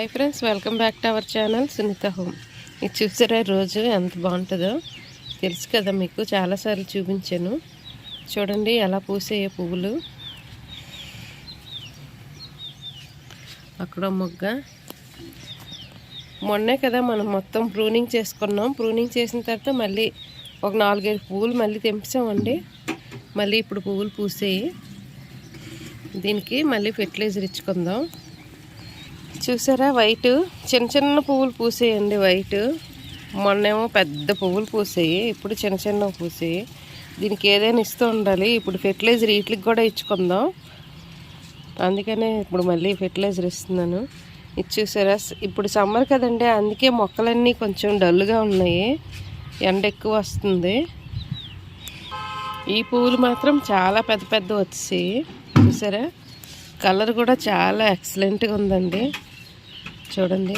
Hi friends, welcome back to our channel Sunitha home. ఇది చూసారా రోజు ఎంత బాగుంటుందో తెలుసు కదా మీకు, చాలాసార్లు చూపించాను. చూడండి ఎలా పూసాయో పువ్వులు. అక్కడ మొగ్గ మొన్నే కదా మనం మొత్తం ప్రూనింగ్ చేసుకున్నాం. ప్రూనింగ్ చేసిన తర్వాత మళ్ళీ ఒక 4-5 పువ్వులు మళ్ళీ తెంపామండి. మళ్ళీ ఇప్పుడు పువ్వులు పూసాయి. దీనికి మళ్ళీ ఫెర్టిలైజర్ ఇచ్చుకుందాం. చూసారా వైట్ చిన్న చిన్న పువ్వులు పూసాయండి. వైట్ మొన్నేమో పెద్ద పువ్వులు పూసాయి, ఇప్పుడు చిన్న చిన్న పూసాయి. దీనికి ఏదైనా ఇస్తూ ఉండాలి. ఇప్పుడు ఫెర్టిలైజర్ వీటికి కూడా ఇచ్చుకుందాం. అందుకనే ఇప్పుడు మళ్ళీ ఫెర్టిలైజర్ ఇస్తున్నాను. ఇది చూసారా, ఇప్పుడు సమ్మర్ కదండి, అందుకే మొక్కలన్నీ కొంచెం డల్గా ఉన్నాయి, ఎండ ఎక్కువ వస్తుంది. ఈ పువ్వులు మాత్రం చాలా పెద్ద పెద్ద వచ్చాయి. చూసారా, కలర్ కూడా చాలా ఎక్సలెంట్గా ఉందండి. చూడండి,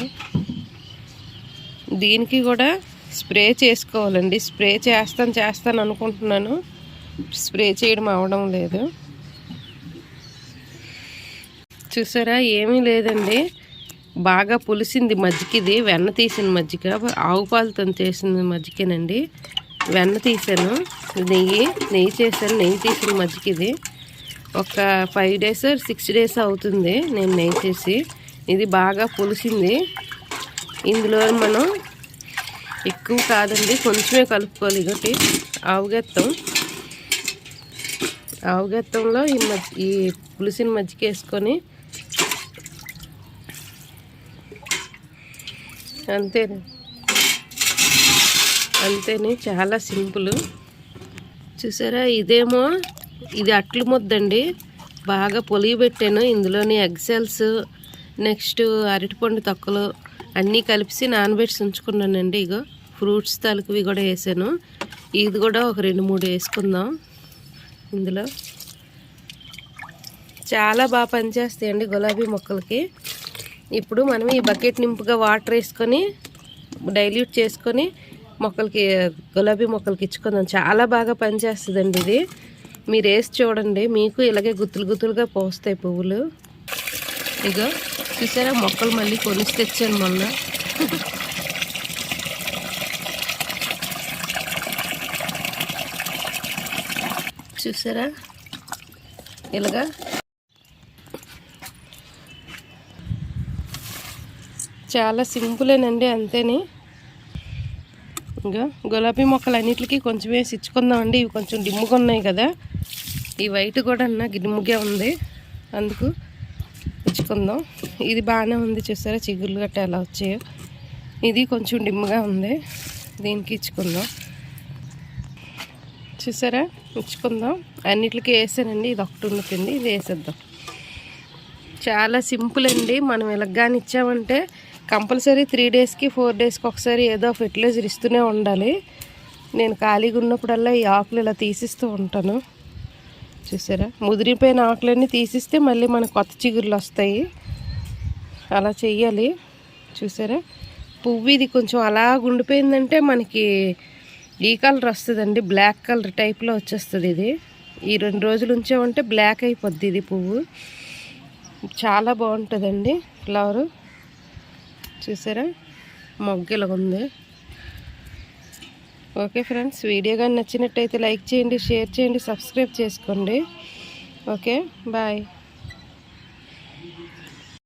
దీనికి కూడా స్ప్రే చేసుకోవాలండి. స్ప్రే చేస్తాను అనుకుంటున్నాను, స్ప్రే చేయడం అవడం లేదు. చూసారా, ఏమీ లేదండి, బాగా పులిసింది మజ్జిగది. వెన్న తీసిన మజ్జిగ, ఆవు పాలతో చేసిన మజ్జిగేనండి. వెన్న తీసాను, నెయ్యి చేశాను. నెయ్యి తీసిన మజ్జిగది ఒక 5 days 6 days అవుతుంది నేను నెయ్యి చేసి. ఇది బాగా పులిసింది. ఇందులో మనం ఎక్కువ కాదండి, కొంచెమే కలుపుకోవాలి. ఇదొకటి ఆవుగెత్తంలో ఈ పులిసిన మజ్జిగ వేసుకొని అంతేనే, చాలా సింపుల్. చూసారా, ఇది అట్లు ముద్దండి. బాగా పొలిగిపెట్టాను. ఇందులోని ఎగ్ సెల్స్, నెక్స్ట్ అరటిపండు తొక్కలు అన్నీ కలిపి నానబెట్టి ఉంచుకున్నానండి. ఇగో ఫ్రూట్స్ తాలూకువి కూడా వేసాను. ఇది కూడా ఒక 2-3 వేసుకుందాం. ఇందులో చాలా బాగా పనిచేస్తాయండి గులాబీ మొక్కలకి. ఇప్పుడు మనం ఈ బకెట్ నింపుగా వాటర్ వేసుకొని డైల్యూట్ చేసుకొని గులాబీ మొక్కలకి ఇచ్చుకుందాం. చాలా బాగా పనిచేస్తుందండి ఇది. మీరు వేసి చూడండి, మీకు ఇలాగే గుత్తులుగా పోస్తాయి పువ్వులు. ఇగో చూసారా, మొక్కలు మళ్ళీ కొనిసి తెచ్చాను మొన్న. చూసారా, ఇలాగా చాలా సింపులేనండి, అంతేని. ఇంకా గులాబీ మొక్కలు అన్నిటికీ కొంచెం వేసి ఇచ్చుకుందామండి. ఇవి కొంచెం డిమ్ముగా ఉన్నాయి కదా, ఈ వైట్ కూడా డిమ్ముగా ఉంది, అందుకు ఇచ్చుకుందాం. ఇది బాగానే ఉంది. చూసారా, చిగుర్లు గట్ట ఎలా వచ్చాయో. ఇది కొంచెం డిమ్గా ఉంది, దీనికి ఇచ్చుకుందాం. చూసారా, ఇచ్చుకుందాం. అన్నిటికీ వేసానండి. ఇది ఒకటి ఉండిపోయింది, ఇది వేసేద్దాం. చాలా సింపుల్ అండి. మనం ఇలాగాని ఇచ్చామంటే కంపల్సరీ 3 daysకి 4 daysకి ఒకసారి ఏదో ఫెర్టిలైజర్ ఇస్తూనే ఉండాలి. నేను ఖాళీగా ఉన్నప్పుడల్లా ఈ ఆకులు ఇలా తీసిస్తూ ఉంటాను. చూసారా, ముదిరిపోయిన ఆకులన్నీ తీసిస్తే మళ్ళీ మనకు కొత్త చిగుర్లు వస్తాయి. అలా చెయ్యాలి. చూసారా, పువ్వు ఇది కొంచెం అలా ఉండిపోయిందంటే మనకి ఈ కలర్ వస్తుందండి, బ్లాక్ కలర్ టైప్లో వచ్చేస్తుంది. ఇది ఈ 2 రోజులు ఉంచామంటే బ్లాక్ అయిపోద్ది ఇది పువ్వు. చాలా బాగుంటుందండి ఫ్లవరు. చూసారా, మొగ్గలా ఉంది. ఓకే ఫ్రెండ్స్, వీడియో కానీ నచ్చినట్టయితే లైక్ చేయండి, షేర్ చేయండి, సబ్స్క్రైబ్ చేసుకోండి. Okay, bye.